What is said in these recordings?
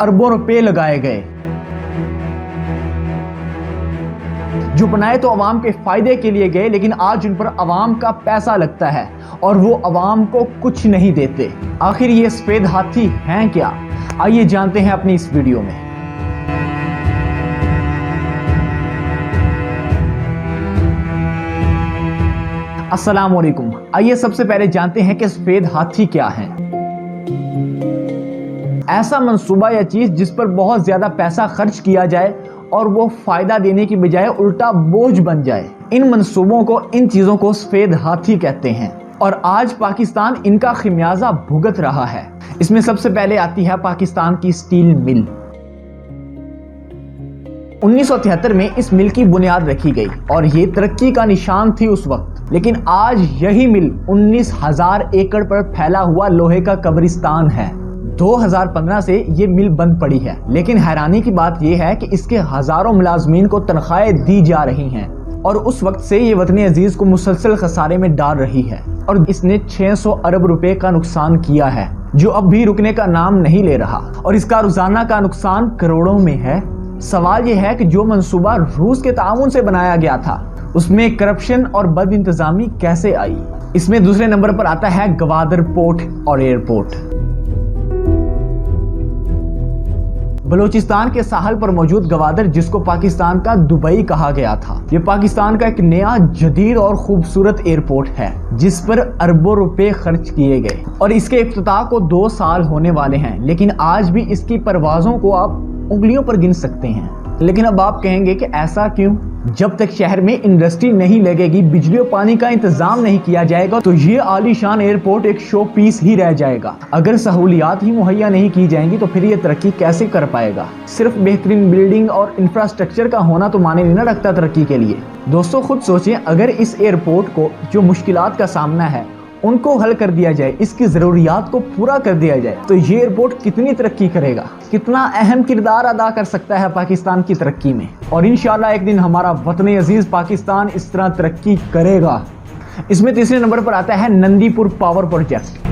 اربوں روپے لگائے گئے، جو بنائے تو عوام کے فائدے کے لیے گئے، لیکن آج ان پر عوام کا پیسہ لگتا ہے اور وہ عوام کو کچھ نہیں دیتے۔ آخر یہ سفید ہاتھی ہیں کیا؟ آئیے جانتے ہیں اپنی اس ویڈیو میں۔ السلام علیکم۔ آئیے سب سے پہلے جانتے ہیں کہ سفید ہاتھی کیا ہیں۔ ایسا منصوبہ یا چیز جس پر بہت زیادہ پیسہ خرچ کیا جائے اور وہ فائدہ دینے کی بجائے الٹا بوجھ بن جائے، ان منصوبوں کو، ان چیزوں کو سفید ہاتھی کہتے ہیں، اور آج پاکستان ان کا خمیازہ بھگت رہا ہے۔ اس میں سب سے پہلے آتی ہے پاکستان کی سٹیل مل۔ 1973 میں اس مل کی بنیاد رکھی گئی اور یہ ترقی کا نشان تھی اس وقت، لیکن آج یہی مل 19,000 ایکڑ پر پھیلا ہوا لوہے کا قبرستان ہے۔ 2015 سے یہ مل بند پڑی ہے، لیکن حیرانی کی بات یہ ہے کہ اس کے ہزاروں ملازمین کو تنخواہیں دی جا رہی ہیں، اور اس وقت سے یہ وطن عزیز کو مسلسل خسارے میں ڈال رہی ہے، اور اس نے 600 ارب روپے کا نقصان کیا ہے، جو اب بھی رکنے کا نام نہیں لے رہا، اور اس کا روزانہ کا نقصان کروڑوں میں ہے۔ سوال یہ ہے کہ جو منصوبہ روس کے تعاون سے بنایا گیا تھا، اس میں کرپشن اور بد انتظامی کیسے آئی؟ اس میں دوسرے نمبر پر آتا ہے گوادر پورٹ اور ایئرپورٹ۔ بلوچستان کے ساحل پر موجود گوادر، جس کو پاکستان کا دبئی کہا گیا تھا، یہ پاکستان کا ایک نیا، جدید اور خوبصورت ایئرپورٹ ہے جس پر اربوں روپے خرچ کیے گئے، اور اس کے افتتاح کو 2 سال ہونے والے ہیں، لیکن آج بھی اس کی پروازوں کو آپ انگلیوں پر گن سکتے ہیں۔ لیکن اب آپ کہیں گے کہ ایسا کیوں؟ جب تک شہر میں انڈسٹری نہیں لگے گی، بجلی و پانی کا انتظام نہیں کیا جائے گا، تو یہ عالی شان ایئرپورٹ ایک شو پیس ہی رہ جائے گا۔ اگر سہولیات ہی مہیا نہیں کی جائیں گی تو پھر یہ ترقی کیسے کر پائے گا؟ صرف بہترین بلڈنگ اور انفراسٹرکچر کا ہونا تو معنی نہیں رکھتا ترقی کے لیے۔ دوستو خود سوچیں، اگر اس ایئرپورٹ کو جو مشکلات کا سامنا ہے ان کو حل کر دیا جائے، اس کی ضروریات کو پورا کر دیا جائے، تو یہ ایئرپورٹ کتنی ترقی کرے گا، کتنا اہم کردار ادا کر سکتا ہے پاکستان کی ترقی میں، اور انشاءاللہ ایک دن ہمارا وطن عزیز پاکستان اس طرح ترقی کرے گا۔ اس میں تیسرے نمبر پر آتا ہے نندی پور پاور پروجیکٹ۔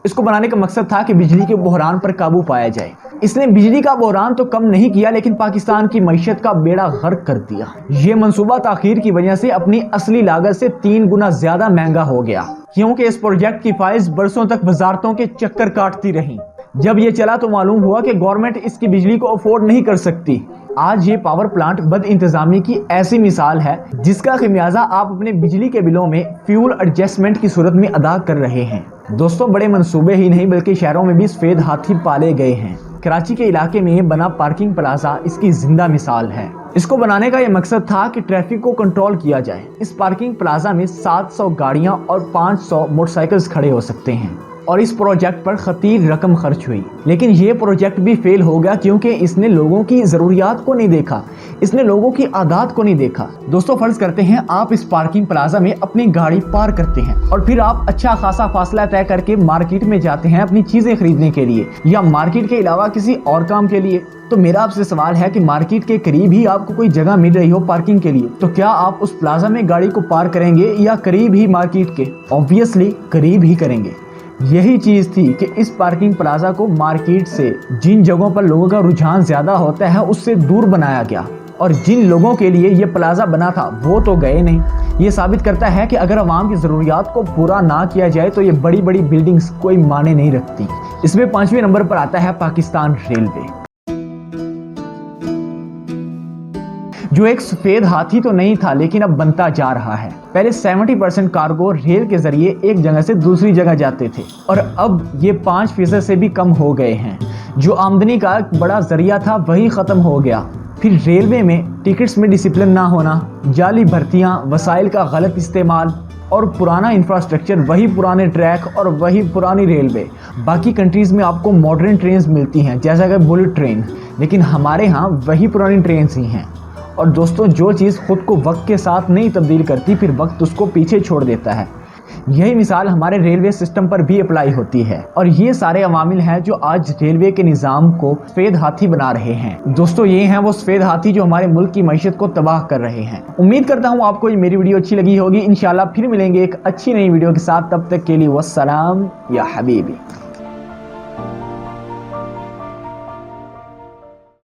اس کو بنانے کا مقصد تھا کہ بجلی کے بحران پر قابو پایا جائے۔ اس نے بجلی کا بحران تو کم نہیں کیا، لیکن پاکستان کی معیشت کا بیڑا غرق کر دیا۔ یہ منصوبہ تاخیر کی وجہ سے اپنی اصلی لاگت سے 3 گنا زیادہ مہنگا ہو گیا، کیونکہ اس پروجیکٹ کی فائز برسوں تک وزارتوں کے چکر کاٹتی رہیں۔ جب یہ چلا تو معلوم ہوا کہ گورنمنٹ اس کی بجلی کو افورڈ نہیں کر سکتی۔ آج یہ پاور پلانٹ بد انتظامی کی ایسی مثال ہے جس کا خمیازہ آپ اپنے بجلی کے بلوں میں فیول ایڈجسٹمنٹ کی صورت میں ادا کر رہے ہیں۔ دوستوں بڑے منصوبے ہی نہیں بلکہ شہروں میں بھی سفید ہاتھی پالے گئے ہیں۔ کراچی کے علاقے میں بنا پارکنگ پلازا اس کی زندہ مثال ہے۔ اس کو بنانے کا یہ مقصد تھا کہ ٹریفک کو کنٹرول کیا جائے۔ اس پارکنگ پلازا میں 700 گاڑیاں اور 500 موٹر سائیکلز کھڑے ہو سکتے ہیں، اور اس پروجیکٹ پر خطیر رقم خرچ ہوئی، لیکن یہ پروجیکٹ بھی فیل ہو گیا کیونکہ اس نے لوگوں کی ضروریات کو نہیں دیکھا، اس نے لوگوں کی عادات کو نہیں دیکھا۔ دوستو فرض کرتے ہیں آپ اس پارکنگ پلازا میں اپنی گاڑی پارک کرتے ہیں، اور پھر آپ اچھا خاصا فاصلہ طے کر کے مارکیٹ میں جاتے ہیں اپنی چیزیں خریدنے کے لیے، یا مارکیٹ کے علاوہ کسی اور کام کے لیے۔ تو میرا آپ سے سوال ہے کہ مارکیٹ کے قریب ہی آپ کو کوئی جگہ مل رہی ہو پارکنگ کے لیے، تو کیا آپ اس پلازا میں گاڑی کو پارک کریں گے یا قریب ہی مارکیٹ کے؟ آبویسلی قریب ہی کریں گے۔ یہی چیز تھی کہ اس پارکنگ پلازا کو مارکیٹ سے جن جگہوں پر لوگوں کا رجحان زیادہ ہوتا ہے اس سے دور بنایا گیا، اور جن لوگوں کے لیے یہ پلازا بنا تھا وہ تو گئے نہیں۔ یہ ثابت کرتا ہے کہ اگر عوام کی ضروریات کو پورا نہ کیا جائے تو یہ بڑی بڑی بلڈنگز کوئی معنی نہیں رکھتی۔ اس میں 5ویں نمبر پر آتا ہے پاکستان ریلوے، جو ایک سفید ہاتھی تو نہیں تھا لیکن اب بنتا جا رہا ہے۔ پہلے 70% کارگو ریل کے ذریعے ایک جگہ سے دوسری جگہ جاتے تھے، اور اب یہ 5% سے بھی کم ہو گئے ہیں۔ جو آمدنی کا ایک بڑا ذریعہ تھا وہی ختم ہو گیا۔ پھر ریلوے میں ٹکٹس میں ڈسپلن نہ ہونا، جعلی بھرتیاں، وسائل کا غلط استعمال، اور پرانا انفراسٹرکچر، وہی پرانے ٹریک اور وہی پرانی ریلوے۔ باقی کنٹریز میں آپ کو ماڈرن ٹرینز ملتی ہیں جیسا کہ بلٹ ٹرین، لیکن ہمارے ہاں وہی پرانی ٹرینز ہی ہیں۔ اور دوستوں جو چیز خود کو وقت کے ساتھ نہیں تبدیل کرتی پھر وقت اس کو پیچھے چھوڑ دیتا ہے۔ یہی مثال ہمارے ریلوے سسٹم پر بھی اپلائی ہوتی ہے، اور یہ سارے عوامل ہیں جو آج ریلوے کے نظام کو سفید ہاتھی بنا رہے ہیں۔ دوستو یہ ہیں وہ سفید ہاتھی جو ہمارے ملک کی معیشت کو تباہ کر رہے ہیں۔ امید کرتا ہوں آپ کو یہ میری ویڈیو اچھی لگی ہوگی۔ انشاءاللہ پھر ملیں گے ایک اچھی نئی ویڈیو کے ساتھ، تب تک کے لیے والسلام یا حبیبی۔